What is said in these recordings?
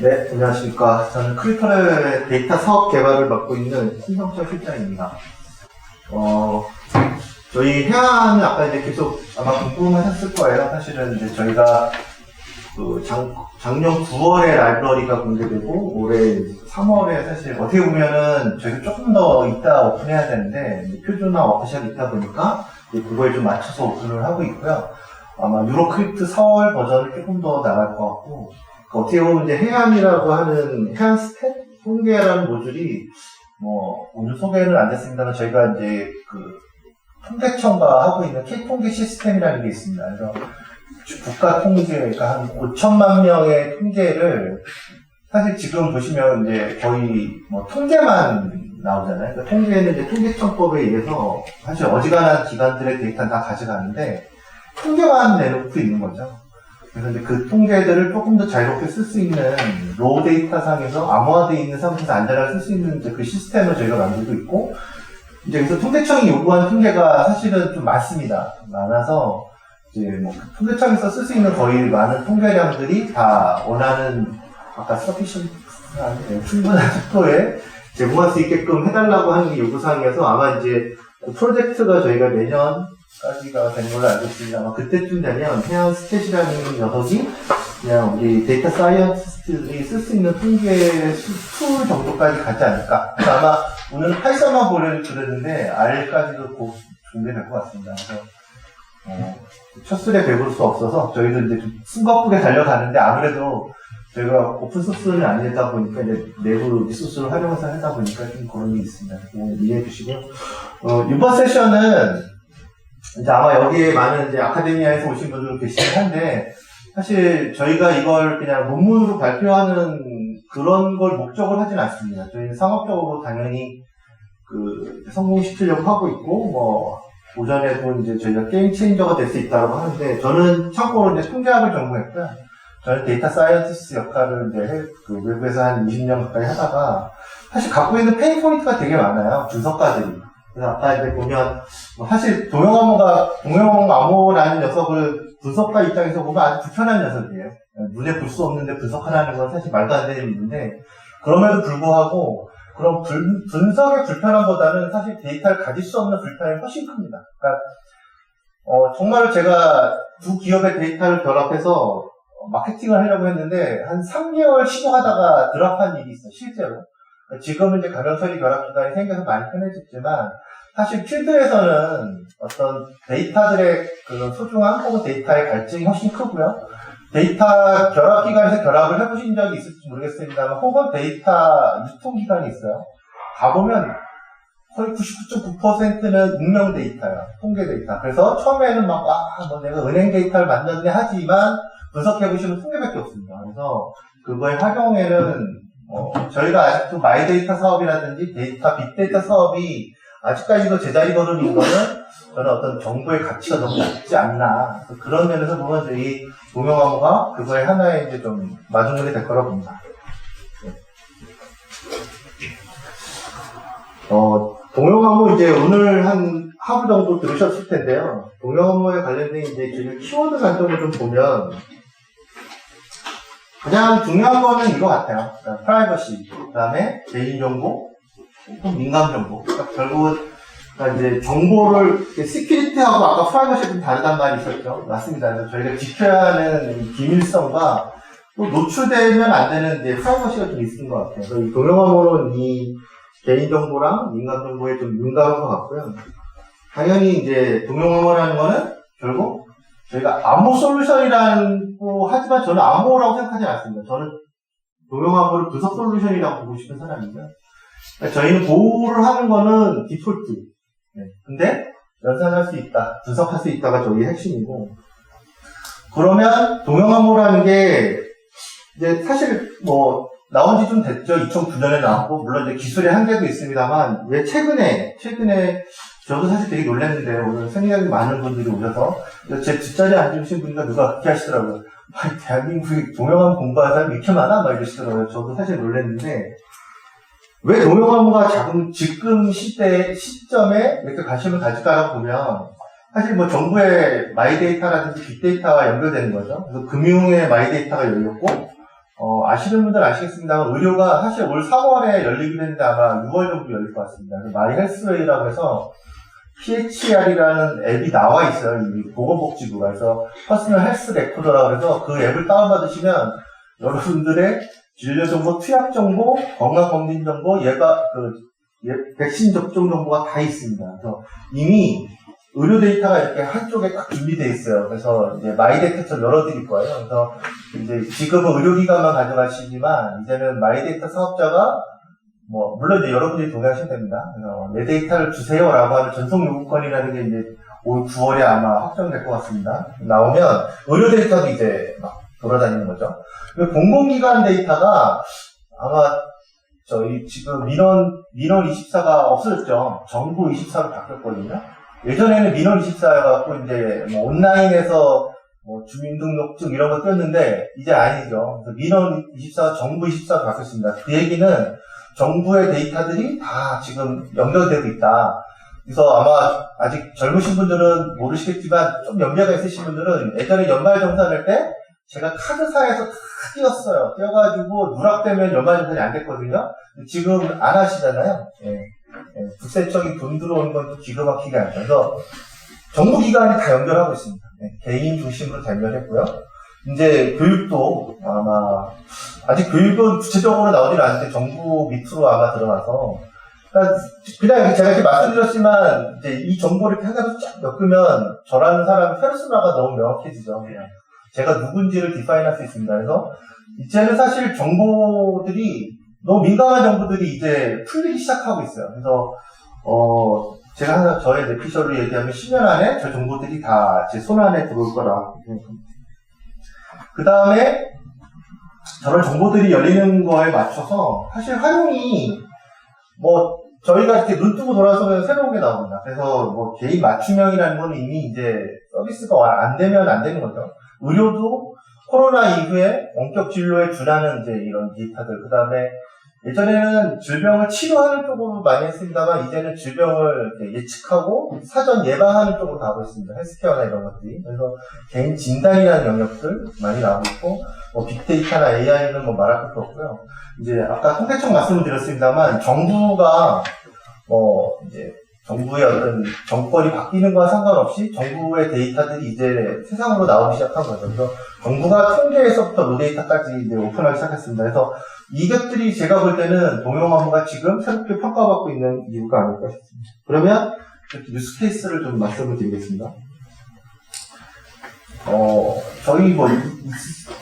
네, 안녕하십니까. 저는 크리터널 데이터 사업 개발을 맡고 있는 신성철 실장입니다. 저희 해안은 아까 이제 계속 아마 궁금하셨을 거예요. 사실은 이제 저희가 작년 9월에 라이브러리가 공개되고 올해 3월에 사실 어떻게 보면은 저희가 조금 더 이따 오픈해야 되는데 표준화 워크숍이 있다 보니까 그거에 좀 맞춰서 오픈을 하고 있고요. 아마 유로크립트 4월 버전을 조금 더 나갈 것 같고, 어떻게 보면 이제 해안이라고 하는 해안 스탯 통계라는 모듈이 오늘 소개는 안 됐습니다만 저희가 이제 통계청과 하고 있는 K통계 시스템이라는 게 있습니다. 그래서 국가 통계가 한 5천만 명의 통계를 사실 지금 보시면 이제 거의 통계만 나오잖아요. 그러니까 통계는 이제 통계청법에 의해서 사실 어지간한 기관들의 데이터는 다 가져가는데 통계만 내놓고 있는 거죠. 그래서 이제 그 통계들을 조금 더 자유롭게 쓸 수 있는 로우 데이터 상에서 암호화되어 있는 상태에서 안전하게 쓸 수 있는 이제 그 시스템을 저희가 만들고 있고, 이제 그래서 통계청이 요구한 통계가 사실은 좀 많습니다. 많아서 이제 통계청에서 쓸 수 있는 거의 많은 통계량들이 다 원하는 아까 서피션한 충분한 속도에 제공할 수 있게끔 해달라고 하는 게 요구사항이어서 아마 이제 프로젝트가 저희가 내년까지가 되는 걸로 알고 있습니다. 아마 그때쯤 되면 해안 스탯이라는 녀석이 그냥 우리 데이터 사이언티스트들이 쓸 수 있는 통계 툴 정도까지 가지 않을까. 그래서 아마 오늘 파이썬만 보여드렸는데 R까지도 곧 준비될 것 같습니다. 그래서 첫 술에 배부를 수 없어서 저희도 이제 좀 숨가쁘게 달려가는데 아무래도 저희가 오픈소스는 아니다 보니까 이제 내부 리소스를 활용해서 하다 보니까 좀 그런 게 있습니다. 이해해 주시고요. 이번 세션은 이제 아마 여기에 많은 이제 아카데미아에서 오신 분들 계시긴 한데, 사실 저희가 이걸 그냥 논문으로 발표하는 그런 걸 목적으로 하진 않습니다. 저희는 상업적으로 당연히 성공시키려고 하고 있고, 오전에도 이제 저희가 게임 체인저가 될 수 있다고 하는데, 저는 참고로 이제 통계학을 전공했고요. 저는 데이터 사이언티스트 역할을 이제 외부에서 한 20년 가까이 하다가, 사실 갖고 있는 페인 포인트가 되게 많아요. 분석가들이. 그래서 아까 이제 보면, 사실 동영암호라는 녀석을 분석가 입장에서 보면 아주 불편한 녀석이에요. 눈에 볼 수 없는데 분석하라는 건 사실 말도 안 되는 일인데, 그럼에도 불구하고, 그런 분석의 불편함보다는 사실 데이터를 가질 수 없는 불편이 훨씬 큽니다. 그러니까, 정말로 제가 두 기업의 데이터를 결합해서 마케팅을 하려고 했는데, 한 3개월 시도하다가 드랍한 일이 있어요, 실제로. 지금은 이제 가변처리 결합 기간이 생겨서 많이 편해졌지만, 사실 필드에서는 어떤 데이터들의 그런 소중함 혹은 데이터의 갈증이 훨씬 크고요. 데이터 결합 기간에서 결합을 해보신 적이 있을지 모르겠습니다만, 혹은 데이터 유통 기간이 있어요. 가보면 거의 99.9%는 익명 데이터예요. 통계 데이터. 그래서 처음에는 내가 은행 데이터를 만들었네 하지만 분석해보시면 통계밖에 없습니다. 그래서 그거의 활용에는 저희가 아직도 마이데이터 사업이라든지 데이터 빅데이터 사업이 아직까지도 제자리 걸음인 거는 저는 어떤 정보의 가치가 너무 낮지 않나. 그런 면에서 보면 저희 동영암호가 그거의 하나의 이제 좀 마중물이 될 거라고 봅니다. 동영암호 이제 오늘 한 하루 정도 들으셨을 텐데요. 동영암호에 관련된 이제 저희 키워드 관점을 좀 보면 가장 중요한 거는 이거 같아요. 그러니까 프라이버시, 그 다음에 개인정보, 또 민감정보. 그러니까 결국은 이제 정보를, 시큐리티하고 아까 프라이버시가 좀 다르단 말이 있었죠. 맞습니다. 그래서 저희가 지켜야 하는 기밀성과 또 노출되면 안 되는 이제 프라이버시가 좀 있는 것 같아요. 그래서 이 동영암호는 이 개인정보랑 민감정보에 좀 민감한 것 같고요. 당연히 이제 동영암호라는 거는 결국 저희가 암호 솔루션이라고 하지만 저는 암호라고 생각하지 않습니다. 저는 동영암호를 분석 솔루션이라고 보고 싶은 사람입니다. 그러니까 저희는 보호를 하는 거는 디폴트. 근데 연산할 수 있다, 분석할 수 있다가 저희의 핵심이고, 그러면 동영암호라는 게 이제 사실 나온 지 좀 됐죠. 2009년에 나왔고, 물론 이제 기술의 한계도 있습니다만, 왜 최근에 저도 사실 되게 놀랐는데, 오늘 생각이 많은 분들이 오셔서, 제 뒷자리에 앉으신 분이가 누가 그렇게 하시더라고요. 대한민국에 동영암 공부하는 사람이 이렇게 많아? 막 이러시더라고요. 저도 사실 놀랐는데, 왜 동영암호가 지금 시점에 이렇게 관심을 가질까라고 보면, 사실 정부의 마이데이터라든지 빅데이터와 연결되는 거죠. 그래서 금융의 마이데이터가 열렸고, 아시는 분들은 아시겠습니다만 의료가 사실 올 3월에 열리기로 했는데 아마 6월 정도 열릴 것 같습니다. 마이헬스웨이라고 해서 PHR이라는 앱이 나와 있어요. 이 보건복지부가. 그래서 퍼스널 헬스 레코더라고 해서 그 앱을 다운받으시면 여러분들의 진료 정보, 투약 정보, 건강검진 정보, 백신 접종 정보가 다 있습니다. 그래서 이미 의료 데이터가 이렇게 한쪽에 딱 준비되어 있어요. 그래서 이제 마이데이터처럼 열어드릴 거예요. 그래서 이제 지금은 의료기관만 가져가시지만 이제는 마이데이터 사업자가 물론 이제 여러분들이 동의하시면 됩니다. 그래서 내 데이터를 주세요라고 하는 전속 요구권이라는 게 이제 올 9월에 아마 확정될 것 같습니다. 나오면 의료 데이터도 이제 막 돌아다니는 거죠. 공공기관 데이터가 아마 저희 지금 민원24가 없어졌죠. 정부24로 바뀌었거든요. 예전에는 민원24가 이제 온라인에서 주민등록증 이런 거 떴는데 이제 아니죠. 민원24가 정부24로 바뀌었습니다. 그 얘기는 정부의 데이터들이 다 지금 연결되고 있다. 그래서 아마 아직 젊으신 분들은 모르시겠지만 좀 연배가 있으신 분들은 예전에 연말정산할 때 제가 카드사에서 다 띄었어요. 띄어가지고 누락되면 연말정산이 안 됐거든요. 지금 안 하시잖아요. 국세청이 돈 들어오는 건 기가 막히게 안 돼서 정부기관이 다 연결하고 있습니다. 개인 중심으로 다 연결했고요. 이제 교육도 아마 아직 교육은 구체적으로 나오진 않는데 정부 밑으로 아마 들어가서 그냥 제가 이렇게 말씀드렸지만 이제 이 정보를 이렇게 하나로 쫙 엮으면 저라는 사람의 페르소나가 너무 명확해지죠. 그냥 제가 누군지를 디파인할 수 있습니다. 그래서 이제는 사실 정보들이 너무 민감한 정보들이 이제 풀리기 시작하고 있어요. 그래서 제가 항상 저의 뇌피셜로 얘기하면 10년 안에 저 정보들이 다 제 손 안에 들어올 거라. 그 다음에 저런 정보들이 열리는 거에 맞춰서 사실 활용이 저희가 이렇게 눈 뜨고 돌아서면 새로운 게 나옵니다. 그래서 개인 맞춤형이라는 건 이미 이제 서비스가 안 되면 안 되는 거죠. 의료도 코로나 이후에 원격 진료에 준하는 이제 이런 데이터들, 그 다음에 예전에는 질병을 치료하는 쪽으로 많이 했습니다만 이제는 질병을 예측하고 사전 예방하는 쪽으로 가고 있습니다. 헬스케어나 이런 것들이. 그래서 개인 진단이라는 영역들 많이 나오고 있고 빅데이터나 AI는 말할 것도 없고요. 이제 아까 통계청 말씀을 드렸습니다만 정부가 이제 정부의 어떤 정권이 바뀌는 거와 상관없이 정부의 데이터들이 이제 세상으로 나오기 시작한 거죠. 그래서 정부가 통계에서부터 노데이터까지 이제 오픈하기 시작했습니다. 그래서 이것들이 제가 볼 때는 동용업무가 지금 새롭게 평가받고 있는 이유가 아닐까 싶습니다. 그러면 이렇게 뉴스 케이스를 좀 말씀을 드리겠습니다. 저희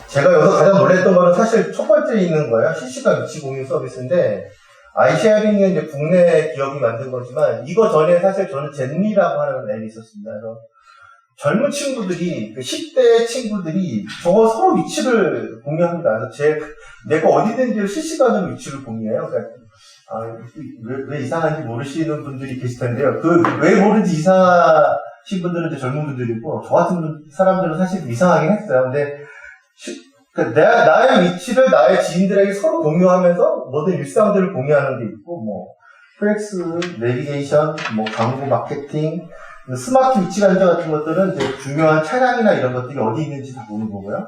제가 여기서 가장 놀랐던 거는 사실 첫 번째에 있는 거예요. 실시간 위치 공유 서비스인데, 아이쉐어링은 이제 국내 기업이 만든 거지만, 이거 전에 사실 저는 젠리라고 하는 앱이 있었습니다. 그래서 젊은 친구들이, 10대 친구들이 저거 서로 위치를 공유합니다. 그래서 내가 어디든지 실시간으로 위치를 공유해요. 그러니까, 왜 이상한지 모르시는 분들이 계실 텐데요. 왜 모르는지 이상하신 분들은 이제 젊은 분들이고, 저 같은 사람들은 사실 이상하긴 했어요. 근데, 나의 위치를 나의 지인들에게 서로 공유하면서 모든 일상들을 공유하는 게 있고, 프렉스, 내비게이션, 광고 마케팅, 스마트 위치 관제 같은 것들은 이제 중요한 차량이나 이런 것들이 어디 있는지 다 보는 거고요.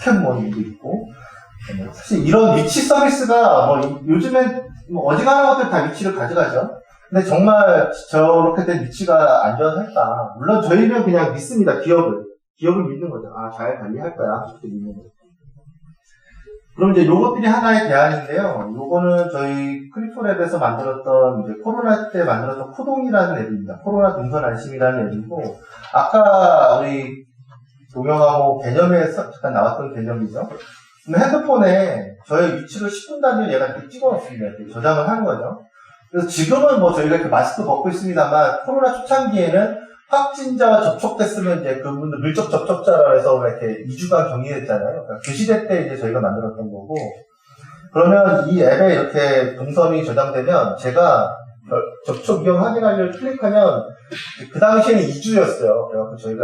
포켓몬도 있고. 사실 이런 위치 서비스가 요즘엔 어지간한 것들 다 위치를 가져가죠. 근데 정말 저렇게 된 위치가 안전할까? 물론 저희는 그냥 믿습니다. 기업을 믿는 거죠. 잘 관리할 거야. 그렇게 믿는 거죠. 그럼 이제 요것들이 하나의 대안인데요. 요거는 저희 크리토랩에서 만들었던, 이제 코로나 때 만들었던 코동이라는 앱입니다. 코로나 동선 안심이라는 앱이고, 아까 우리 동영하고 개념에서 잠깐 나왔던 개념이죠. 핸드폰에 저의 위치를 10분 단위로 얘가 이렇게 찍어놓습니다. 이렇게 저장을 하는 거죠. 그래서 지금은 저희가 이렇게 마스크 벗고 있습니다만, 코로나 초창기에는 확진자와 접촉됐으면 이제 그분들 밀접 접촉자라 해서 이렇게 2주간 격리됐잖아요. 그러니까 그 시대 때 이제 저희가 만들었던 거고, 그러면 이 앱에 이렇게 동선이 저장되면 제가 접촉 이용 확인하기를 클릭하면 그 당시에는 2주였어요. 그래서 저희가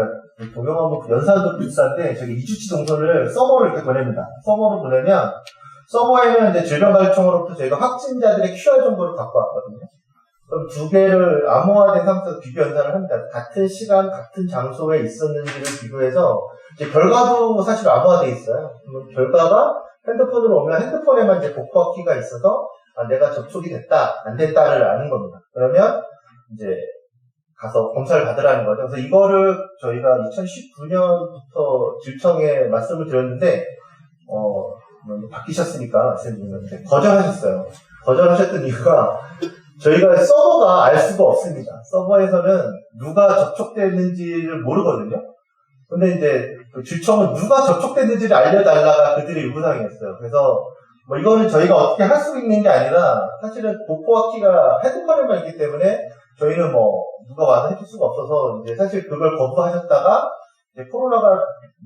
동영하고 연산도 비싼데 저기 2주치 동선을 서버로 이렇게 보냅니다. 서버로 보내면 서버에는 이제 질병관리청으로부터 저희가 확진자들의 QR 정보를 갖고 왔거든요. 그럼 두 개를 암호화된 상태에서 비교 연산을 합니다. 같은 시간, 같은 장소에 있었는지를 비교해서 이제 결과도 사실 암호화되어 있어요. 그럼 결과가 핸드폰으로 오면 핸드폰에만 이제 복구화 키가 있어서 내가 접촉이 됐다, 안 됐다를 아는 겁니다. 그러면 이제 가서 검사를 받으라는 거죠. 그래서 이거를 저희가 2019년부터 질청에 말씀을 드렸는데, 바뀌셨으니까 말씀드리는데, 거절하셨어요. 거절하셨던 이유가, 저희가 서버가 알 수가 없습니다. 서버에서는 누가 접촉됐는지를 모르거든요. 근데 이제, 질청은 누가 접촉됐는지를 알려달라가 그들의 요구사항이었어요. 그래서, 이거는 저희가 어떻게 할 수 있는 게 아니라, 사실은 복구화 키가 핸드폰에만 있기 때문에, 저희는 누가 와서 해줄 수가 없어서, 이제 사실 그걸 거부하셨다가, 이제 코로나가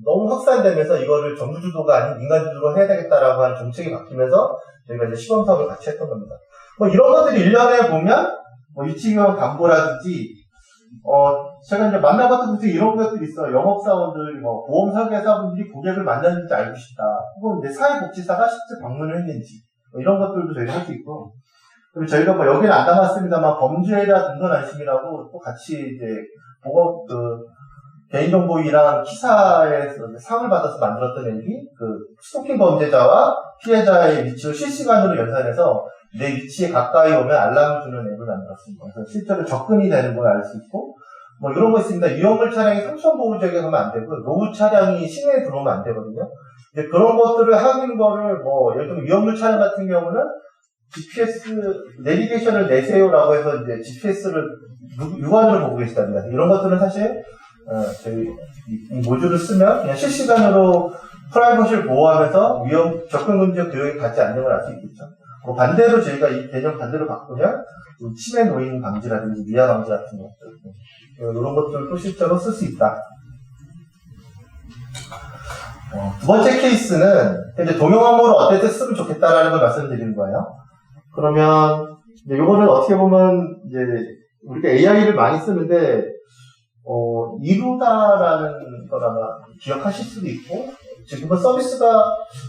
너무 확산되면서 이거를 정부 주도가 아닌 민간 주도로 해야 되겠다라고 하는 정책이 바뀌면서, 저희가 이제 시범 사업을 같이 했던 겁니다. 이런 것들이 1년에 보면, 유치기업 담보라든지, 제가 이제 만나봤던 분들이 이런 것들이 있어요. 영업사원들, 보험 설계사분들이 고객을 만났는지 알고 싶다. 혹은 이제 사회복지사가 실제 방문을 했는지, 이런 것들도 저희가 할 수 있고, 그리고 저희가 여기는 안 담았습니다만, 범죄자 등본 안심이라고 또 같이 이제, 개인정보위랑 키사에서 상을 받아서 만들었던 앱이, 스토킹 범죄자와 피해자의 위치를 실시간으로 연산해서, 내 위치에 가까이 오면 알람을 주는 앱을 만들었습니다. 그래서 실제로 접근이 되는 걸 알 수 있고, 이런 거 있습니다. 유형물 차량이 상권보호지역에 가면 안 되고, 노후 차량이 시내에 들어오면 안 되거든요. 이제 그런 것들을 하는 거를, 예를 들면 유형물 차량 같은 경우는 GPS, 내비게이션을 내세요라고 해서 이제 GPS를 육안으로 보고 계시답니다. 이런 것들은 사실, 저희, 이 모듈을 쓰면 그냥 실시간으로 프라이버시를 보호하면서 접근 금지역 교육에 가지 않는 걸 알 수 있겠죠. 반대로 저희가 이 개념 반대로 바꾸면 치매 노인 방지라든지 미아 방지 같은 것들 이런 것들도 실제로 쓸 수 있다. 두 번째 케이스는 이제 동영 업무를 어떨 때 쓰면 좋겠다라는 걸 말씀드리는 거예요. 그러면 이제 이거는 어떻게 보면 이제 우리가 AI를 많이 쓰는데 이루다라는 거라가 기억하실 수도 있고. 지금은 서비스가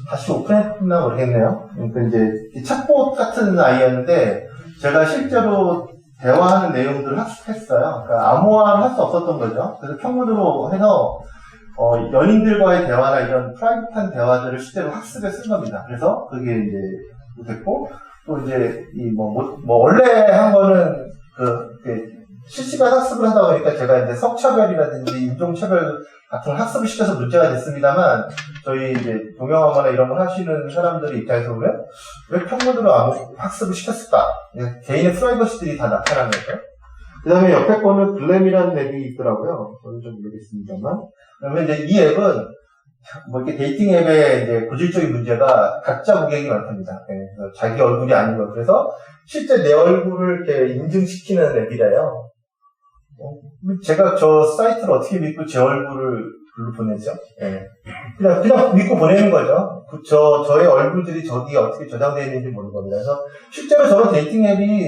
다시 오픈했나 모르겠네요. 그러니까 이제 챗봇 같은 아이였는데 제가 실제로 대화하는 내용들을 학습했어요. 그러니까 암호화를 할 수 없었던 거죠. 그래서 평문으로 해서 연인들과의 대화나 이런 프라이빗한 대화들을 실제로 학습에 쓴 겁니다. 그래서 그게 이제 됐고 또 이제 원래 한 거는 실시간 학습을 하다 보니까 제가 이제 성차별이라든지 인종차별 같은 학습을 시켜서 문제가 됐습니다만, 저희 이제 동영화나 이런 걸 하시는 사람들의 입장에서 보면, 왜 평문으로 학습을 시켰을까? 개인의 프라이버시들이 다 나타나는 거죠. 그 다음에 옆에 거는 글램이라는 앱이 있더라고요. 저는 좀 모르겠습니다만. 그러면 이제 이 앱은, 이렇게 데이팅 앱의 이제 고질적인 문제가 가짜 고객이 많답니다. 그래서 자기 얼굴이 아닌 거. 그래서 실제 내 얼굴을 이렇게 인증시키는 앱이래요. 제가 저 사이트를 어떻게 믿고 제 얼굴을 글로 보내죠? 그냥 믿고 보내는 거죠. 저의 얼굴들이 저기 어떻게 저장되어 있는지 모르는 겁니다. 그래서 실제로 저런 데이팅 앱이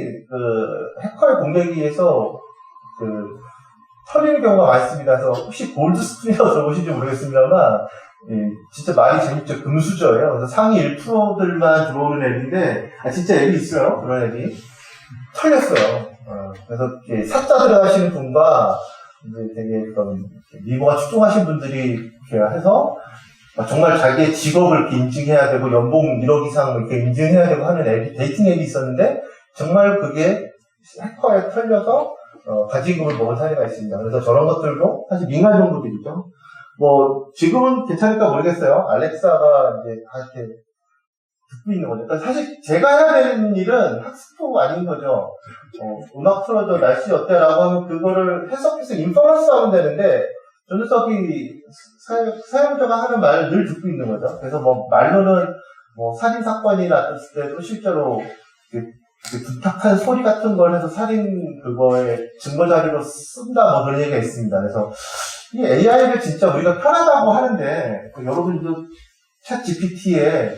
해커의 공격에 의해서 털리는 경우가 많습니다. 그래서 혹시 골드스푼이라고 들어보신지 모르겠습니다만, 진짜 말이 재밌죠. 금수저예요. 그래서 상위 1%들만 들어오는 앱인데, 진짜 앱이 있어요. 그런 앱이. 털렸어요. 그래서 사자들을 하시는 분과 이제 되게 미모가 출중하신 분들이 이렇게 해서 정말 자기의 직업을 이렇게 인증해야 되고 연봉 1억 이상 이렇게 인증해야 되고 하는 앱이 데이팅 앱이 있었는데 정말 그게 해커에 털려서 가지금을 먹은 사례가 있습니다. 그래서 저런 것들도 사실 민간 정보들이죠. 지금은 괜찮을까 모르겠어요. 알렉사가 이제 다 이렇게 듣고 있는 거죠. 그러니까 사실 제가 해야 되는 일은 학습도 아닌 거죠. 음악 틀어줘, 날씨 어때? 라고 하면 그거를 해석해서 인퍼런스 하면 되는데, 저 녀석이 사용자가 하는 말을 늘 듣고 있는 거죠. 그래서 말로는 살인사건이 났을 때도 실제로 부탁한 소리 같은 걸 해서 살인 그거에 증거 자료로 쓴다, 그런 얘기가 있습니다. 그래서 이 AI를 진짜 우리가 편하다고 하는데, 여러분도 챗 GPT에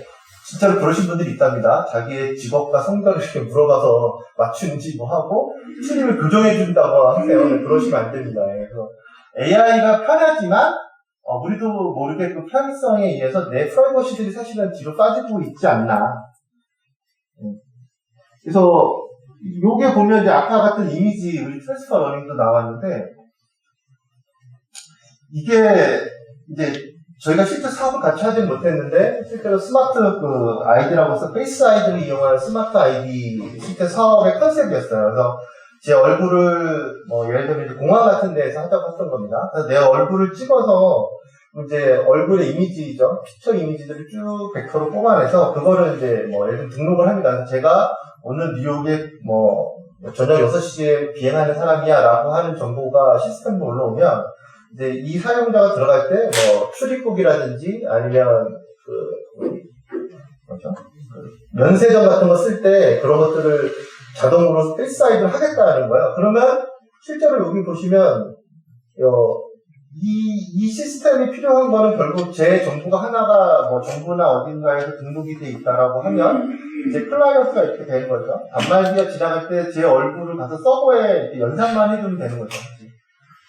진짜로 그러신 분들이 있답니다. 자기의 직업과 성별을 이렇게 물어봐서 맞추는지 하고, 틀림을 교정해준다고 하세요. 그러시면 안 됩니다. 그래서 AI가 편하지만, 우리도 모르게 그 편의성에 의해서 내 프라이버시들이 사실은 뒤로 빠지고 있지 않나. 그래서, 요게 보면 이제 아까 같은 이미지, 우리 트랜스퍼 러닝도 나왔는데, 이게 이제 저희가 실제 사업을 같이 하진 못했는데, 실제로 스마트 그 아이디라고 해서 페이스 아이디를 이용하는 스마트 아이디 실제 사업의 컨셉이었어요. 그래서 제 얼굴을 뭐 예를 들면 이제 공항 같은 데에서 하자고 했던 겁니다. 그래서 내 얼굴을 찍어서 이제 얼굴의 이미지죠. 피처 이미지들을 쭉 벡터로 뽑아내서 그거를 이제 뭐 예를 들면 등록을 합니다. 그래서 제가 오늘 뉴욕에 뭐 저녁 6시에 비행하는 사람이야 라고 하는 정보가 시스템으로 올라오면 이제 이 사용자가 들어갈 때 뭐 출입국이라든지 아니면 뭐죠? 면세점 같은 거 쓸 때 그런 것들을 자동으로 필사이드를 하겠다는 거예요. 그러면 실제로 여기 보시면 이 시스템이 필요한 거는 결국 제 정보가 하나가 뭐 정부나 어딘가에서 등록이 돼 있다라고 하면 이제 클라이언트가 이렇게 되는 거죠. 단말기가 지나갈 때 제 얼굴을 가서 서버에 이렇게 연산만 해주면 되는 거죠.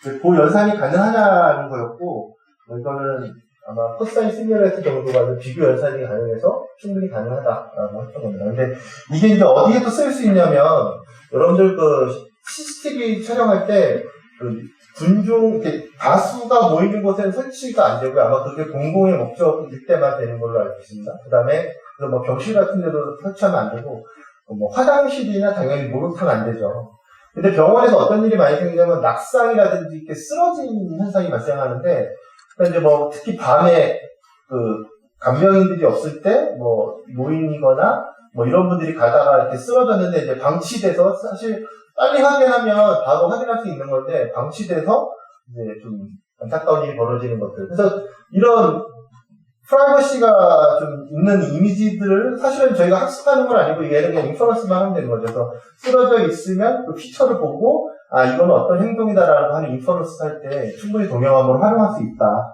그 연산이 가능하냐는 거였고, 이거는 아마 코사인 시뮬레이터 정도가 비교 연산이 가능해서 충분히 가능하다라고 했던 겁니다. 근데 이게 이제 어디에 또 쓸 수 있냐면, 여러분들 그 CCTV 촬영할 때, 그 군중, 이렇게 다수가 모이는 곳에는 설치가 안 되고요. 아마 그게 공공의 목적일 때만 되는 걸로 알고 있습니다. 그 다음에, 뭐 병실 같은 데도 설치하면 안 되고, 뭐 화장실이나 당연히 목욕탕 안 되죠. 근데 병원에서 어떤 일이 많이 생기냐면 낙상이라든지 이렇게 쓰러진 현상이 발생하는데, 이제 뭐 특히 밤에 그 간병인들이 없을 때 뭐 노인이거나 뭐 이런 분들이 가다가 이렇게 쓰러졌는데 이제 방치돼서 사실 빨리 확인하면 바로 확인할 수 있는 건데 방치돼서 이제 좀 안타까운 일이 벌어지는 것들. 그래서 이런 프라이버시가 좀 있는 이미지들을 사실은 저희가 학습하는 건 아니고 얘는 그냥 인퍼런스만 하면 되는 거죠. 그래서 쓰러져 있으면 그 피처를 보고 아 이거는 어떤 행동이다라고 하는 인퍼런스 할 때 충분히 동영함으로 활용할 수 있다.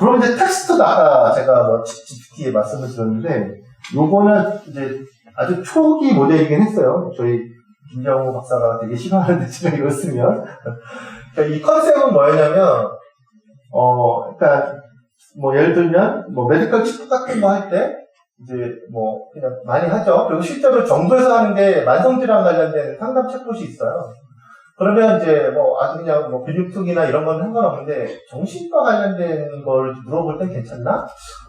그럼 이제 텍스트도 아까 제가 뭐 GPT에 말씀을 드렸는데 요거는 이제 아주 초기 모델이긴 했어요. 저희 김정우 박사가 되게 싫어하는데 제가 이거 쓰면 그러니까 이 컨셉은 뭐였냐면 그러니까 뭐 예를 들면 뭐 메디컬 치프 같은 거 할 때 이제 뭐 그냥 많이 하죠. 그리고 실제로 정부에서 하는 게 만성질환 관련된 상담 챗봇이 있어요. 그러면 이제 뭐 아주 그냥 뭐 근육통이나 이런 건 상관없는데 정신과 관련된 걸 물어볼 땐 괜찮나?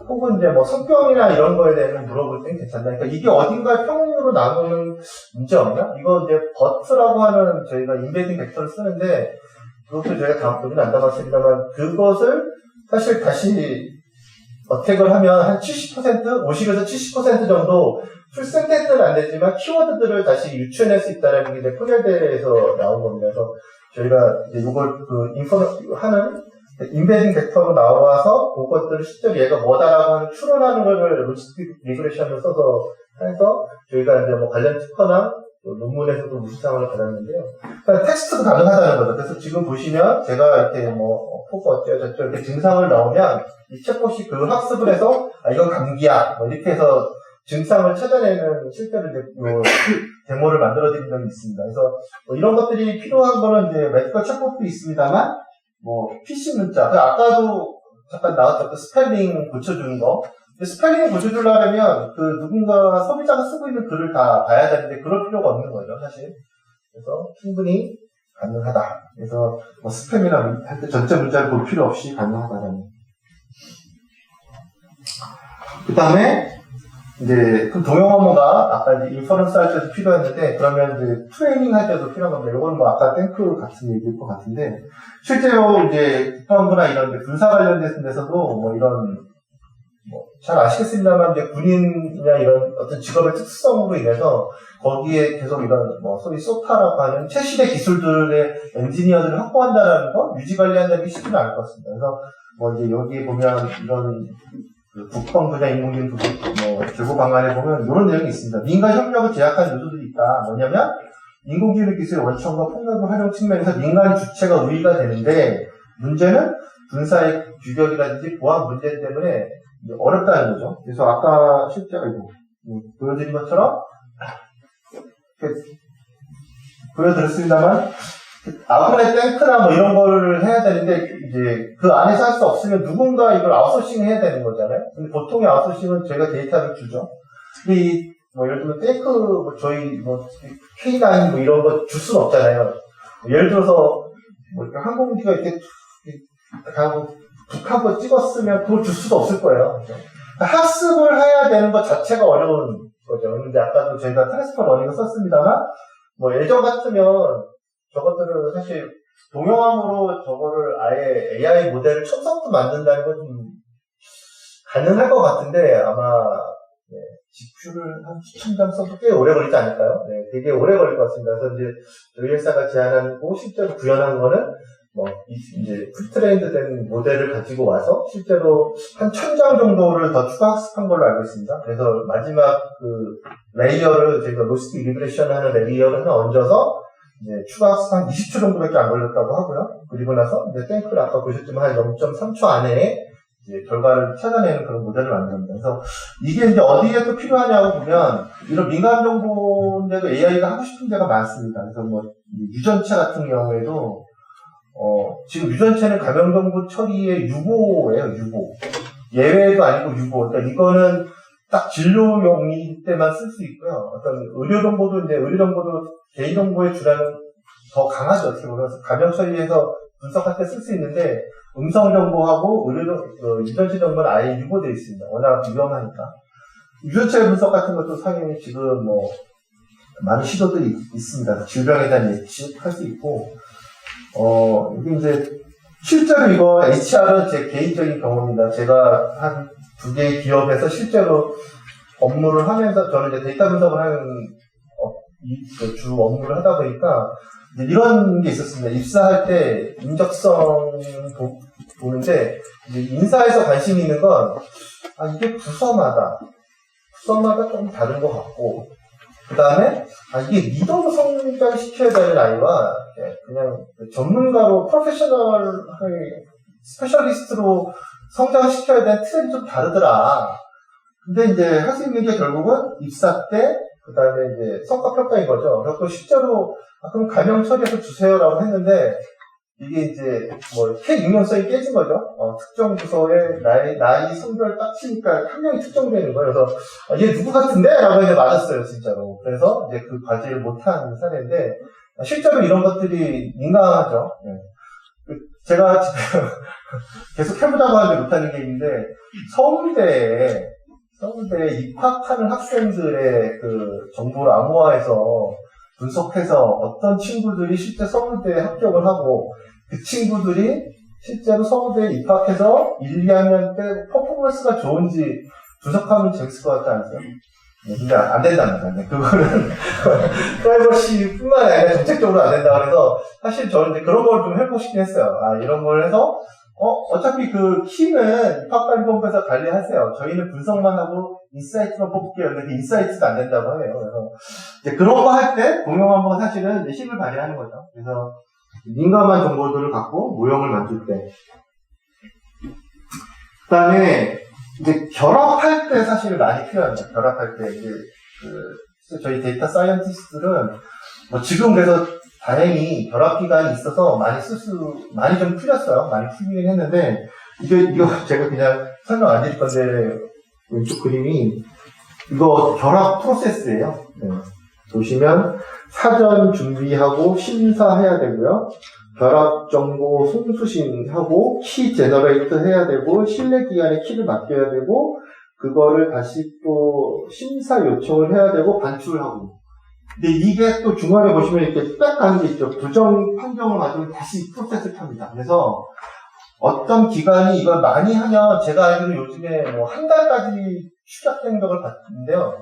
혹은 이제 뭐 성병이나 이런 거에 대해서 물어볼 땐 괜찮나? 그러니까 이게 어딘가에 평행으로 나오는 문제 없나? 이거 이제 버트라고 하는 저희가 인베딩 벡터를 쓰는데 그것도 저희가 다음 부분에 안 담았습니다만 그것을 사실 다시 어택을 하면 한 70%, 50에서 70% 정도 풀 센텐스는 안 되지만 키워드들을 다시 유추해낼 수 있다는 게 이제 포넬대에서 나온 겁니다. 그래서 저희가 이제 이걸 하는 인베딩 벡터로 나와서 그것들을 실제로 얘가 뭐다라고 하는 추론하는 걸 로지스틱 리그레션을 써서 해서 저희가 이제 뭐 관련 특허나 논문에서도 우수상을 받았는데요. 그러니까 텍스트도 가능하다는 거죠. 그래서 지금 보시면 제가 이렇게 뭐 포크 어쩌고 저쩌고 이렇게 증상을 나오면 이 챗봇이 그 학습을 해서 아 이건 감기야 뭐 이렇게 해서 증상을 찾아내는 실제로 이제 뭐 데모를 만들어드린 적이 있습니다. 그래서 뭐 이런 것들이 필요한 거는 이제 메디컬 챗봇도 있습니다만 뭐 PC 문자 아까도 잠깐 나왔죠. 그 스펠링 고쳐주는 거. 스펠링을 고쳐주려면 그 누군가 소비자가 쓰고 있는 글을 다 봐야 되는데 그럴 필요가 없는 거죠, 사실. 그래서 충분히 가능하다. 그래서 뭐 스팸이나 할 때 전체 문자를 볼 필요 없이 가능하다는. 그 다음에 이제 그 동영어모가 아까 이제 인퍼런스 할 때도 필요했는데 그러면 이제 트레이닝 할 때도 필요한 건데 이건 뭐 아까 탱크 같은 얘기일 것 같은데 실제로 이제 국방부나 이런 군사 관련된 데서도 뭐 이런 잘 아시겠습니다만, 이제 군인이나 이런 어떤 직업의 특수성으로 인해서 거기에 계속 이런 뭐 소위 소타라고 하는 최신의 기술들의 엔지니어들을 확보한다는 거, 유지 관리한다는 게 쉽지는 않을 것 같습니다. 그래서 뭐 이제 여기에 보면 이런 그 국방 분야 인공지능 뭐 제고 방안에 보면 이런 내용이 있습니다. 민간 협력을 제약하는 요소들이 있다. 뭐냐면 인공지능 기술의 원천과 폭력의 활용 측면에서 민간 주체가 우위가 되는데 문제는 군사의 규격이라든지 보안 문제 때문에 어렵다는 거죠. 그래서 아까 실제로 이거 보여드린 것처럼 보여드렸습니다만 아군의 탱크나 뭐 이런 거를 해야 되는데 이제 그 안에서 할 수 없으면 누군가 이걸 아웃소싱 해야 되는 거잖아요. 근데 보통의 아웃소싱은 저희가 데이터를 주죠. 근데 이 뭐 예를 들면 탱크 뭐 저희 뭐 K9 뭐 이런 거 줄 수는 없잖아요. 예를 들어서 뭐 항공기가 이렇게 하고 북하고 찍었으면 더 줄 수도 없을 거예요. 학습을 해야 되는 것 자체가 어려운 거죠. 근데 아까도 저희가 트랜스퍼 러닝을 썼습니다만, 뭐 예전 같으면 저것들을 사실 동영암으로 저거를 아예 AI 모델을 처음부터 만든다는 건 좀 가능할 것 같은데, 아마 네, GPU를 한 수천 장 써도 꽤 오래 걸리지 않을까요? 네, 되게 오래 걸릴 것 같습니다. 그래서 이제 저희 회사가 제안하고 실제로 구현한 거는 뭐 이제 프리트레인드 된 모델을 가지고 와서 실제로 한 1000장 정도를 더 추가 학습한 걸로 알고 있습니다. 그래서 마지막 그 레이어를 저희가 로스틱 리그레션 하는 레이어를 하나 얹어서 이제 추가 학습 한 20초 정도밖에 안 걸렸다고 하고요. 그리고 나서 이제 탱크를 아까 보셨지만 한 0.3초 안에 이제 결과를 찾아내는 그런 모델을 만듭니다. 그래서 이게 이제 어디에 또 필요하냐고 보면 이런 민감 정보인데도 AI가 하고 싶은 데가 많습니다. 그래서 뭐 유전체 같은 경우에도 지금 유전체는 감염정보 처리의 유보예요, 유보. 예외도 아니고 유보. 그러니까 이거는 딱 진료용일 때만 쓸 수 있고요. 어떤 의료정보도 이제 의료정보도 개인정보의 주량은 더 강하죠. 어떻게 보면 감염 처리에서 분석할 때 쓸 수 있는데 음성정보하고 유전체 정보는 아예 유보되어 있습니다. 워낙 위험하니까. 유전체 분석 같은 것도 상당히 지금 뭐 많은 시도들이 있습니다. 질병에 대한 예측할 수 있고 이게 이제, 실제로 이거 HR은 제 개인적인 경험입니다. 제가 한 2개의 기업에서 실제로 업무를 하면서, 저는 이제 데이터 분석을 하는, 주 업무를 하다 보니까, 이제 이런 게 있었습니다. 입사할 때 인적성 보는데, 이제 인사에서 관심 있는 건, 이게 부서마다 좀 다른 것 같고, 그 다음에, 이게 리더로 성장시켜야 되는 아이와, 그냥 전문가로, 스페셜리스트로 성장시켜야 되는 트렌이 좀 다르더라. 근데 이제 할 수 있는 게 결국은 입사 때, 그 다음에 이제 성과평가인 거죠. 그래서 실제로, 그럼 감염 처리해서 주세요라고 했는데, 이게 이제, K 익명성이 깨진 거죠. 특정 부서에 나이, 성별 딱 치니까 한 명이 특정되는 거예요. 그래서, 얘 누구 같은데? 라고 이제 맞았어요, 진짜로. 그래서 이제 그 과제를 못한 사례인데, 실제로 이런 것들이 민감하죠. 네. 제가 지금 계속 해보자고 하는데 못하는 게 있는데, 서울대에 입학하는 학생들의 그 정보를 암호화해서 분석해서 어떤 친구들이 실제 서울대에 합격을 하고 그 친구들이 실제로 서울대에 입학해서 1, 2학년 때 퍼포먼스가 좋은지 분석하면 재밌을 것 같지 않으세요? 네, 근데 안 된답니다. 네, 그거는 프라이버시뿐만 아니라 정책적으로 안 된다 그래서 사실 저는 이제 그런 걸 좀 해보고 싶긴 했어요. 이런 걸 해서 어차피 그 키는 입학관리본부에서 관리하세요. 저희는 분석만 하고 인사이트만 뽑을게요. 근데 그 인사이트가 안 된다고 하네요. 그래서 이제 그런 거 할 때 동영암호가 사실은 이제 힘을 발휘하는 거죠. 그래서 민감한 정보들을 갖고 모형을 만들 때. 그 다음에 이제 결합할 때 사실 많이 필요합니다. 결합할 때 이제 저희 데이터 사이언티스트들은 지금 그래서 다행히 결합 기간이 있어서 많이 좀 풀렸어요. 많이 풀리긴 했는데, 이거 제가 그냥 설명 안 드릴 건데, 왼쪽 그림이, 이거 결합 프로세스예요. 네. 보시면, 사전 준비하고 심사해야 되고요. 결합 정보 송수신하고, 키 제너레이트 해야 되고, 신뢰 기간에 키를 맡겨야 되고, 그거를 다시 또 심사 요청을 해야 되고, 반출하고. 근데 이게 또 중간에 보시면 이렇게 딱 가는 게 있죠. 부정 판정을 가지고 다시 프로세스를 탑니다. 그래서 어떤 기관이 이걸 많이 하면 제가 알기로 요즘에 한 달까지 추격된 적을 봤는데요.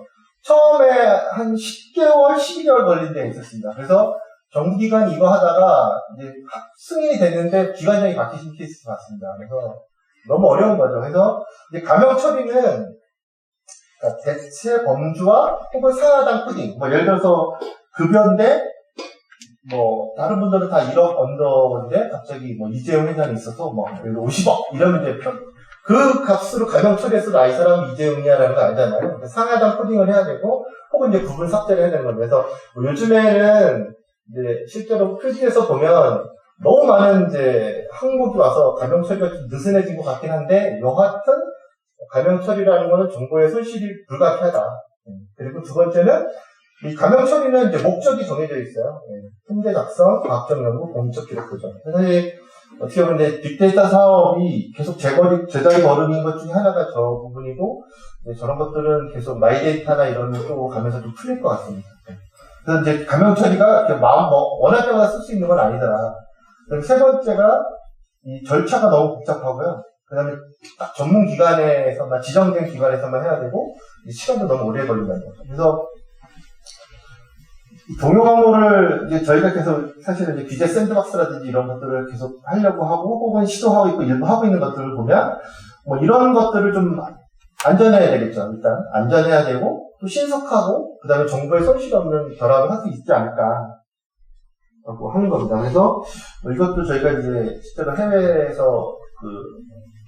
처음에 한 10개월, 12개월 걸린 데가 있었습니다. 그래서 정부기관이 이거 하다가 이제 승인이 됐는데 기관장이 바뀌신 케이스 봤습니다. 그래서 너무 어려운 거죠. 그래서 이제 감염 처리는 그러니까 대체 범주와 혹은 상하당 코딩. 예를 들어서 급여인데 다른 분들은 다 1억 언더인데 갑자기 이재용 회장이 있어서 50억 이러면 이제 그 값으로 감염 처리해서도 이 사람은 이재용이야라는 거 알잖아요. 상하당 코딩을 해야 되고 혹은 이제 구분 삭제를 해야 되는 겁니다. 그래서 요즘에는 이제 실제로 표지에서 보면 너무 많은 이제 항목이 와서 감염 처리가 좀 느슨해진 것 같긴 한데 여하튼 감염 처리라는 것은 정보의 손실이 불가피하다. 그리고 두 번째는 이 감염 처리는 이제 목적이 정해져 있어요. 통계 작성, 과학적 연구, 공적 기록 보전. 사실 어떻게 보면 이제 빅데이터 사업이 계속 제자리 걸음인 것 중에 하나가 저 부분이고, 저런 것들은 계속 마이데이터나 이런 쪽으로 가면서 좀 풀릴 것 같습니다. 그래서 이제 감염 처리가 마음 원할 때마다 쓸 수 있는 건 아니다. 그리고 세 번째가 이 절차가 너무 복잡하고요. 그 다음에 딱 전문 기관에서만, 지정된 기관에서만 해야 되고, 시간도 너무 오래 걸린다는 거죠. 그래서 동용 항목을 이제 저희가 계속 사실은 이제 규제 샌드박스라든지 이런 것들을 계속 하려고 하고, 혹은 시도하고 있고, 일부 하고 있는 것들을 보면, 뭐 이런 것들을 좀 안전해야 되겠죠. 일단 안전해야 되고, 또 신속하고, 그 다음에 정보에 손실 없는 결합을 할 수 있지 않을까 라고 하는 겁니다. 그래서 이것도 저희가 이제 실제로 해외에서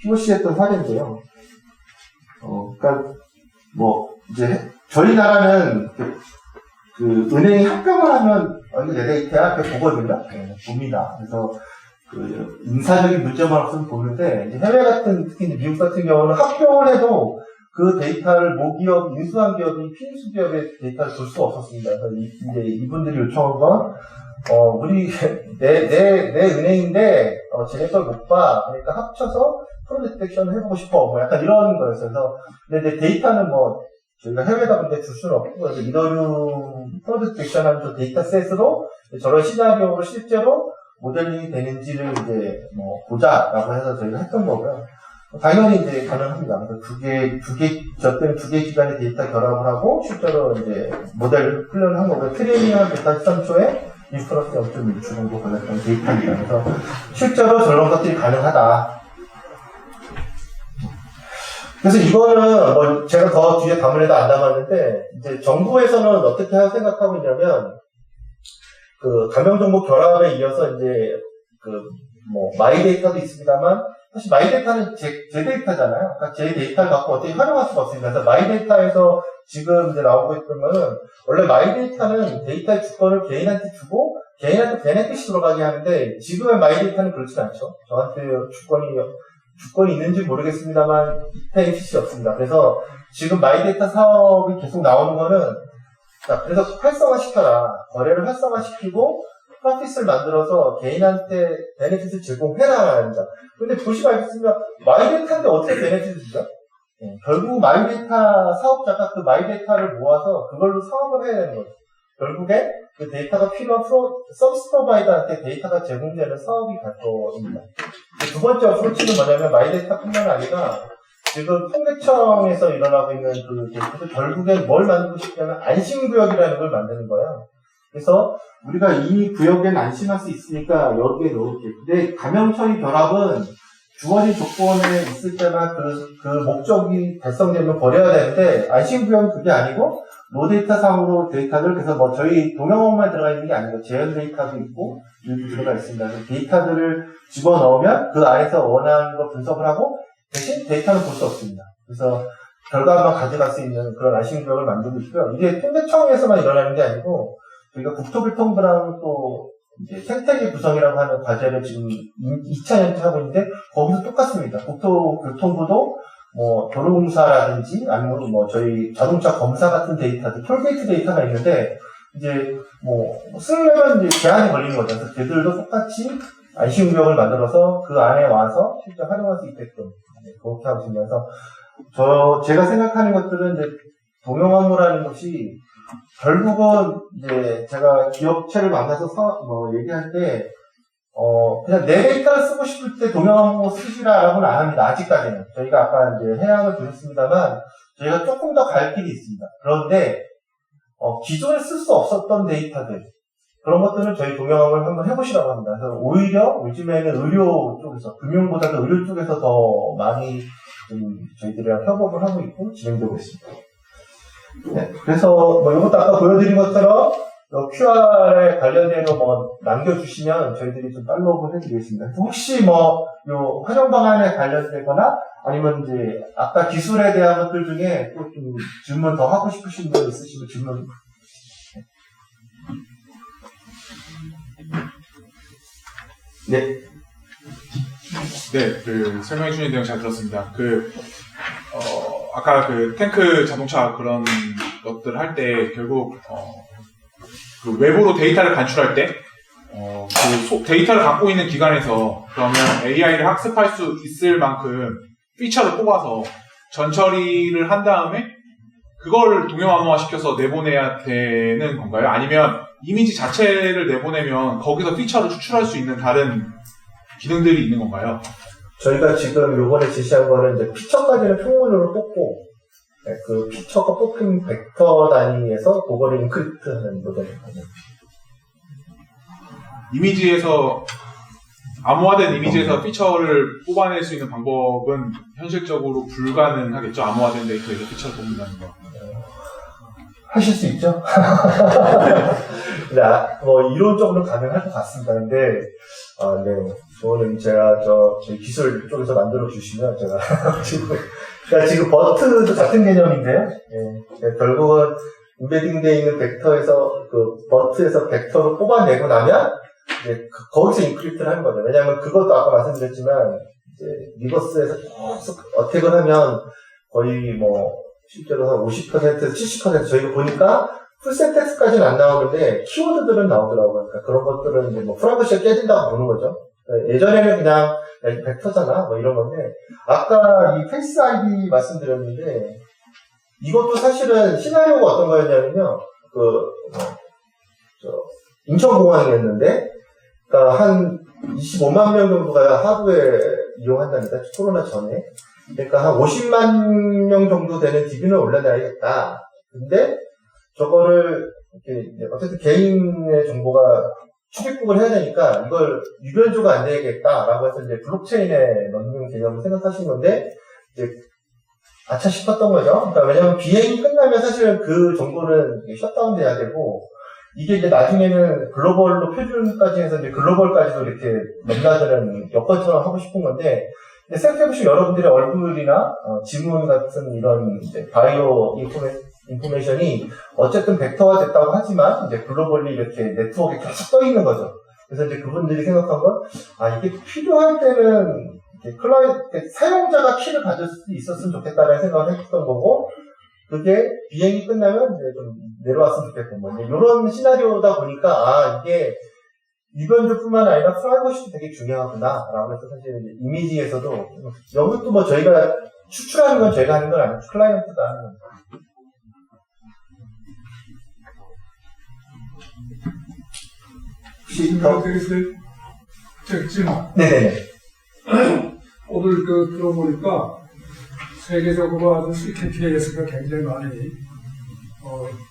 POC 했던 사례인데요. 그러니까 뭐 이제 저희 나라는 은행이 합병을 하면 이거 내 데이터야 이렇게 보거든요. 네, 봅니다. 그래서 인사적인 문제만 없으면 보는데, 이제 해외 같은, 특히 미국 같은 경우는 합병을 해도 그 데이터를 모기업, 인수한 기업이 피인수 기업의 데이터를 줄 수가 없었습니다. 그래서 이제 이분들이 요청한 건, 내 은행인데, 쟤네 걸 못 봐. 그러니까 합쳐서 프로 디텍션을 해보고 싶어. 뭐 약간 이런 거였어요. 그래서, 근데 데이터는 뭐, 저희가 해외다 보는데 줄 수는 없고, 그래서 이더리움 프로 디텍션 하는 저 데이터셋으로 저런 시나리오로 실제로 모델링이 되는지를 이제 보자라고 해서 저희가 했던 거고요. 당연히 이제 가능합니다. 저 때는 두 개 기관의 데이터 결합을 하고 실제로 이제 모델을 훈련한 거고요. 트레이닝한 데이터 13초에 1 플러스 0.1초 정도 걸렸던 데이터입니다. 그래서 실제로 저런 것들이 가능하다. 그래서 이거는 뭐 제가 더 뒤에 담으려도 안 담았는데, 이제 정부에서는 어떻게 생각하고 있냐면, 감염정보 결합에 이어서 이제 마이데이터도 있습니다만, 사실 마이데이터는 제 데이터잖아요. 그러니까 제 데이터를 갖고 어떻게 활용할 수가 없습니다. 그래서 마이데이터에서 지금 이제 나오고 있던 거는, 원래 마이데이터는 데이터의 주권을 개인한테 주고 개인한테 베네핏이 들어가게 하는데, 지금의 마이데이터는 그렇지 않죠. 저한테 주권이 있는지 모르겠습니다만 베네핏이 없습니다. 그래서 지금 마이데이터 사업이 계속 나오는 거는, 그래서 활성화시켜라. 거래를 활성화시키고 프로핏을 만들어서 개인한테 베네핏을 제공해라라는 겁니다. 근데 보시면 알겠습니다. 마이데이터인데 어떻게 베네핏을 주죠? 결국 마이데이터 사업자가 그 마이데이터를 모아서 그걸로 사업을 해야 되는 거죠. 결국에 그 데이터가 필요한 서비스 프로바이더한테 데이터가 제공되는 사업이 갈 겁니다. 두 번째 어프로치는 뭐냐면, 마이데이터뿐만 아니라 지금 통계청에서 일어나고 있는 그 데이터도 결국엔 뭘 만들고 싶냐면 안심구역이라는 걸 만드는 거예요. 그래서 우리가 이 구역엔 안심할 수 있으니까 여기에 넣을게. 근데 감염처리 결합은 주어진 조건에 있을 때만 그 목적이 달성되면 버려야 되는데, 안심구역은 그게 아니고 로데이터 상으로 데이터들, 그래서 뭐 저희 동영업만 들어가 있는 게 아니고 재현 데이터도 있고 일부 들어가 있습니다. 데이터들을 집어넣으면 그 안에서 원하는 거 분석을 하고 대신 데이터는 볼 수 없습니다. 그래서 결과만 가져갈 수 있는 그런 안심구역을 만들고 있고요. 이게 통계청에서만 일어나는 게 아니고, 저희가 국토교통부랑 또 이제 생태계 구성이라고 하는 과제를 지금 2차년째 하고 있는데, 거기서 똑같습니다. 국토교통부도 뭐 도로공사라든지 아니면 뭐 저희 자동차 검사 같은 데이터들, 톨게이트 데이터가 있는데, 이제 쓰려면 이제 제한이 걸리는 거죠. 그래서 걔들도 똑같이 안심구역을 만들어서 그 안에 와서 실제 활용할 수 있게끔 그렇게 하고 있으면서, 제가 생각하는 것들은 이제 동영업무라는 것이 결국은 이제 제가 기업체를 만나서 얘기할 때, 그냥 내 데이터를 쓰고 싶을 때 동영업무 쓰시라라고는 안 합니다. 아직까지는. 저희가 아까 이제 해양을 드렸습니다만, 저희가 조금 더 갈 길이 있습니다. 그런데, 기존에 쓸 수 없었던 데이터들, 그런 것들은 저희 동영업을 한번 해보시라고 합니다. 그래서 오히려 요즘에는 의료 쪽에서, 금융보다도 의료 쪽에서 더 많이 저희들이랑 협업을 하고 있고 진행되고 있습니다. 네, 그래서 이것도 아까 보여드린 것처럼 QR에 관련된 거 남겨주시면 저희들이 좀 팔로우를 해드리겠습니다. 혹시 요 활용 방안에 관련되거나 아니면 이제 아까 기술에 대한 것들 중에 또 좀 질문 더 하고 싶으신 분 있으시면 질문. 네. 네, 설명해 주신 내용 잘 들었습니다. 아까 탱크 자동차 그런 것들 할 때 결국, 외부로 데이터를 간출할 때, 데이터를 갖고 있는 기관에서 그러면 AI를 학습할 수 있을 만큼 피처를 뽑아서 전처리를 한 다음에 그걸 동영암호화 시켜서 내보내야 되는 건가요? 아니면 이미지 자체를 내보내면 거기서 피처를 추출할 수 있는 다른 기능들이 있는 건가요? 저희가 지금 요번에 제시한 거는 이제 피처까지는 평문으로 뽑고, 네, 그 피처가 뽑힌 벡터 단위에서 그거를 인크립트하는 모델입니다. 이미지에서 암호화된 이미지에서 피처를 뽑아낼 수 있는 방법은 현실적으로 불가능하겠죠? 암호화된 데이터에서 피처를 뽑는다는 거. 하실 수 있죠? 근데 이론적으로 가능할 것 같습니다. 근데 네, 저는 제가 저희 기술 쪽에서 만들어 주시면 제가 지금 버트도 같은 개념인데요. 네, 결국은 인베딩되어 있는 벡터에서 그 버트에서 벡터를 뽑아내고 나면 이제 거기서 인크립트를 하는 거죠. 왜냐하면 그것도 아까 말씀드렸지만 이제 리버스에서 계속 어택을 하면 거의 실제로 한 50%에서 70% 저희가 보니까 풀센텍스까지는 안 나오는데 키워드들은 나오더라고요. 그러니까 그런 것들은 이제 프라이버시가 깨진다고 보는 거죠. 예전에는 그냥 벡터잖아 이런 건데 아까 이 페이스 아이디 말씀드렸는데 이것도 사실은 시나리오가 어떤 거였냐면요. 인천공항이었는데 그러니까 한 25만 명 정도가 하루에 이용한답니다. 코로나 전에. 그러니까 한 50만 명 정도 되는 DB는 올려놔야겠다. 근데 저거를 이렇게 어쨌든 개인의 정보가 출입국을 해야 되니까 이걸 유변조가 안 되겠다라고 해서 이제 블록체인에 넣는 개념을 생각하신 건데 이제 아차 싶었던 거죠. 그러니까 왜냐면 비행이 끝나면 사실은 그 정보는 셧다운 돼야 되고 이게 이제 나중에는 글로벌로 표준까지 해서 이제 글로벌까지도 이렇게 넘나드는 여건처럼 하고 싶은 건데 생각해보시면 여러분들의 얼굴이나 지문 같은 이런 이제 바이오 인포메이션이 어쨌든 벡터화 됐다고 하지만 이제 글로벌리 이렇게 네트워크에 계속 떠 있는 거죠. 그래서 이제 그분들이 생각한 건 이게 필요할 때는 사용자가 키를 가질 수 있었으면 좋겠다라는 생각을 했던 거고 그게 비행이 끝나면 이제 좀 내려왔으면 좋겠고 이런 시나리오다 보니까 이게 유변조뿐만 아니라 프라이버시도 되게 중요하구나라고 해서 사실 이미지에서도 여기도 저희가 추출하는 건 저희가 하는 건 아니고 클라이언트가 하는 겁니다. 혹시 더 네네. 오늘 들어보니까 세계적으로 아주 CKPS가 굉장히 많이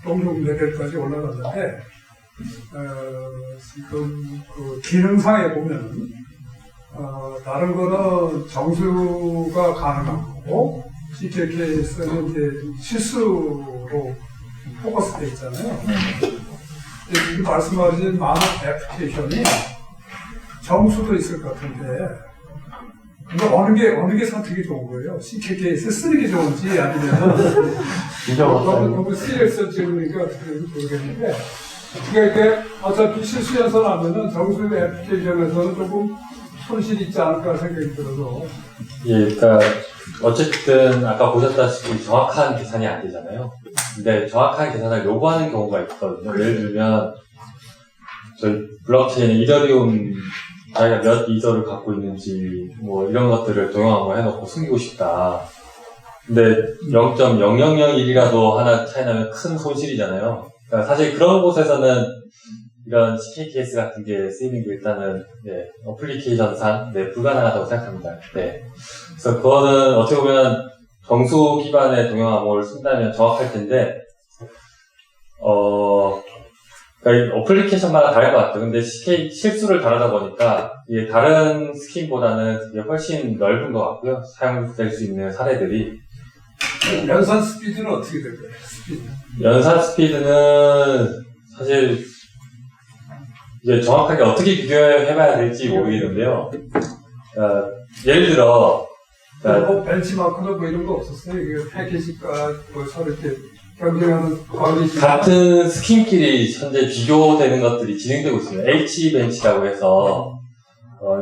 동종 레벨까지 올라갔는데 지금 그 기능상에 보면은 다른 거는 정수가 가능한 거고 CKPS는 이제 실수로 포커스되어 있잖아요. 지금 말씀하신 많은 애플리케이션이 정수도 있을 것 같은데 어느 게 선택이 좋은 거예요? CKPS 쓰는 게 좋은지 아니면 너무 CS 찍으니까 어떻게 모르겠는데 그러니까 어차피 실수 연산하면은 정수 애플리케이션에서는 조금 손실이 있지 않을까 생각이 들어서 그러니까 어쨌든 아까 보셨다시피 정확한 계산이 안 되잖아요. 근데 정확한 계산을 요구하는 경우가 있거든요. 예를 들면 저희 블록체인 이더리움 자기가 몇 이더를 갖고 있는지 이런 것들을 동영상으로 해놓고 숨기고 싶다. 근데 0.0001이라도 하나 차이 나면 큰 손실이잖아요. 그러니까 사실 그런 곳에서는 이런 CKKS 같은 게 쓰이는 게 일단은 어플리케이션상 불가능하다고 생각합니다. 그래서 그거는 어떻게 보면 정수 기반의 동영암호를 쓴다면 정확할 텐데 그러니까 어플리케이션마다 다를 것 같아요. 근데 실수를 다루다 보니까 이게 다른 스킨보다는 이게 훨씬 넓은 것 같고요. 사용될 수 있는 사례들이. 연산 스피드는 어떻게 될까요? 연산 스피드는 사실 이제 정확하게 어떻게 비교해봐야 될지 모르겠는데요. 예를 들어 벤치마크나 이런 거 없었어요? 이게 패키지가 서로 이렇게 경쟁하는 같은 스킨끼리 현재 비교되는 것들이 진행되고 있습니다. H벤치라고 해서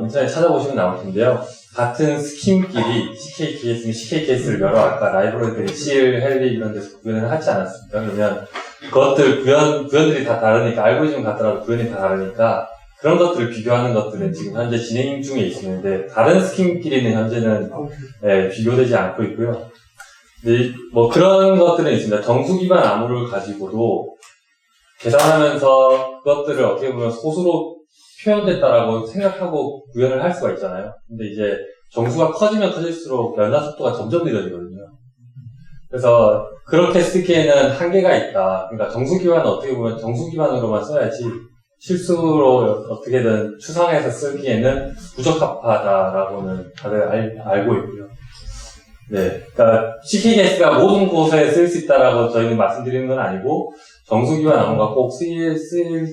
인터넷 찾아보시면 나올 텐데요. 같은 스킨끼리 CKKS를 여러 아까 라이브러리들이 CL, 헬리 이런 데서 구현을 하지 않았습니까? 그러면 그것들 구현들이 다 다르니까 알고리즘 같더라도 구현이 다 다르니까 그런 것들을 비교하는 것들은 지금 현재 진행 중에 있는데 다른 스킨끼리는 현재는 비교되지 않고 있고요. 근데 뭐 그런 것들은 있습니다. 정수 기반 암호를 가지고도 계산하면서 그것들을 어떻게 보면 소수로 표현됐다라고 생각하고 구현을 할 수가 있잖아요. 근데 이제 정수가 커지면 커질수록 변화 속도가 점점 느려지거든요. 그래서 그렇게 쓰기에는 한계가 있다. 그러니까 정수 기반은 어떻게 보면 정수 기반으로만 써야지 실수로 어떻게든 추상해서 쓰기에는 부적합하다라고는 다들 알고 있고요. 네. 그러니까 CKDS가 모든 곳에 쓸 수 있다라고 저희는 말씀드리는 건 아니고 정수 기반 암호가 꼭 쓸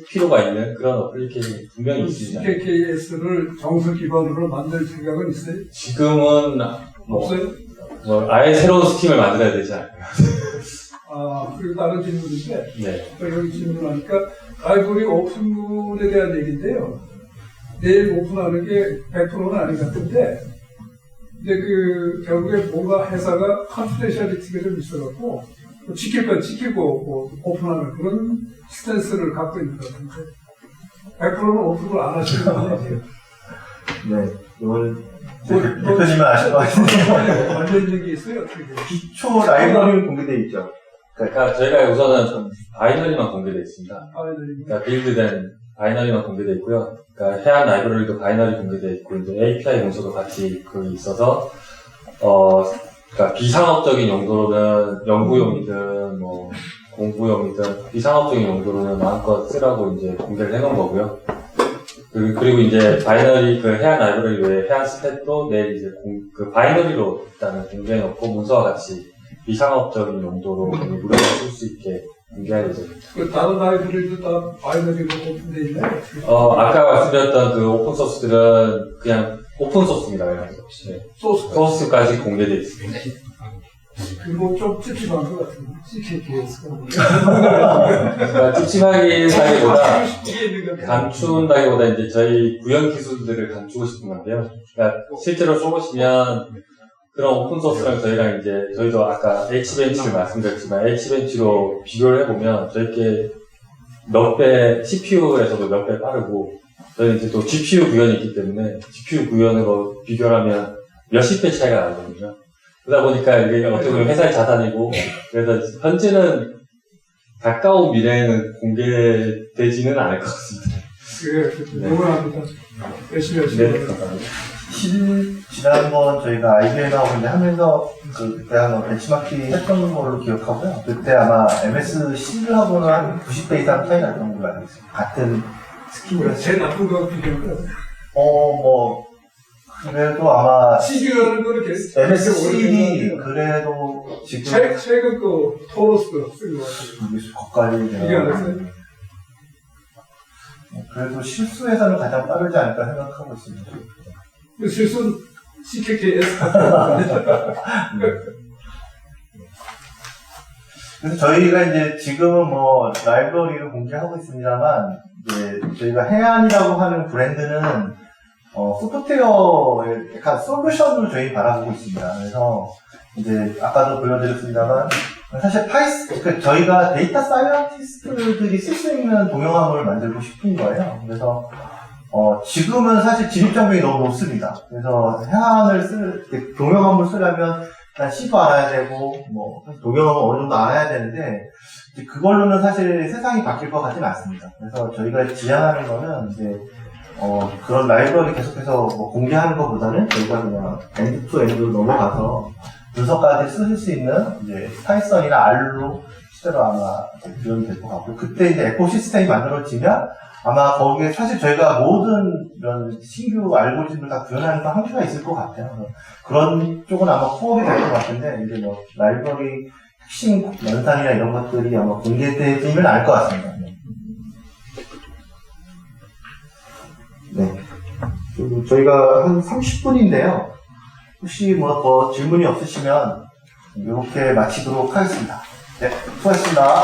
필요가 있는 그런 어플리케이션이 분명히 있습니다. CKKS를 정수 기반으로 만들 생각은 있어요? 지금은 없어요? 아예 새로운 스팀을 만들어야 되지 않을까요? 그리고 다른 질문인데, 네. 여기 질문하니까, 라이브러리 오픈에 대한 얘기인데요. 내일 오픈하는 게 100%는 아닌 것 같은데, 근데 결국에 뭔가 회사가 컨피덴셜리티가 좀 있어갖고, 지킬 건 지키고, 오픈하는 그런 스탠스를 갖고 있는 것 같은데, 100%는 오픈을 안 하시는 거예요. 네, 이걸 대표님은 아실 것 같은데 관련된 게 있어요? 어떻게 기초 라이브러리는 공개되어 있죠. 그러니까 저희가 우선은 바이너리만 공개되어 있습니다. 바이너리. 그러니까 빌드된 바이너리만 공개되어 있고요. 그러니까 해안 라이브러리도 바이너리 공개되어 있고 이제 API 문서도 같이 있어서 그러니까 비상업적인 용도로는 연구용이든 뭐 공부용이든 비상업적인 용도로는 마음껏 쓰라고 이제 공개를 해놓은 거고요. 그리고 이제 바이너리 해안 라이브러리 외에 해안 스탯도 내일 이제 바이너리로 일단은 공개해놓고 문서와 같이 비상업적인 용도로 무료로 쓸 수 있게 공개할 예정입니다. 다른 라이브러리도 다 바이너리로 오픈되어 있나요? 아까 말씀드렸던 오픈소스들은 그냥 오픈소스입니다. 네. 소스까지 공개되어 있습니다. 그리고 좀 찝찝한 것 같은데, CKKS가. 그러니까 찝찝하기보다 감춘다기보다 이제 저희 구현 기술들을 감추고 싶은 건데요. 그러니까 실제로 써보시면 그런 오픈소스랑 저희랑 이제 저희도 아까 H벤치를 말씀드렸지만 H벤치로 비교를 해보면 저희께 몇 배, CPU에서도 몇 배 빠르고 저희는 이제 또 GPU 구현이 있기 때문에 GPU 구현으로 비교를 하면 몇십 배 차이가 나거든요. 그러다 보니까 이게 어떻게 보면 회사의 자산이고, 그래서 현재는 가까운 미래에는 공개되지는 않을 것 같습니다. 네, 응원합니다. 열심히 하시고. 네, 감사합니다. 지난번 저희가 IBM하고 이제 하면서 그때 한번 벤치마킹 했던 걸로 기억하고요. 그때 아마 MSC하고는 한 90배 이상 차이 났던 걸로 알고 있습니다. 같은 스킨을. 제일 나쁜 거 비교한 거. 그래도 아마 CPU라는 거는 MSC이 그래도 지금 최근 거 토로스도 쓴 것 같아요. 거까지 이게 안 했어요? 그래도 실수에서는 가장 빠르지 않을까 생각하고 있습니다. 실수는 CKKS 그래서 저희가 이제 지금은 뭐 라이브러리를 공개하고 있습니다만 이제 저희가 해안이라고 하는 브랜드는 소프트웨어의 약간 솔루션으로 저희 바라보고 있습니다. 그래서 이제 아까도 보여드렸습니다만 사실 저희가 데이터 사이언티스트들이 쓸 수 있는 동영함을 만들고 싶은 거예요. 그래서 지금은 사실 진입장벽이 너무 높습니다. 그래서 해안을 동영함을 쓰려면 일단 C도 알아야 되고 동영함을 어느 정도 알아야 되는데 이제 그걸로는 사실 세상이 바뀔 것 같지는 않습니다. 그래서 저희가 지향하는 거는 이제 그런 라이브러리 계속해서 공개하는 것보다는 저희가 그냥 엔드 투 엔드로 넘어가서 분석까지 쓰실 수 있는 이제 파이썬이나 R로 실제로 아마 구현이 될 것 같고, 그때 이제 에코시스템이 만들어지면 아마 거기에 사실 저희가 모든 이런 신규 알고리즘을 다 구현하는 건 한계가 있을 것 같아요. 그런 쪽은 아마 코업이 될 것 같은데, 이제 라이브러리 핵심 연산이나 이런 것들이 아마 공개되지는 않을 것 같습니다. 네. 그리고 저희가 한 30분인데요. 혹시 더 질문이 없으시면 이렇게 마치도록 하겠습니다. 네, 수고하셨습니다.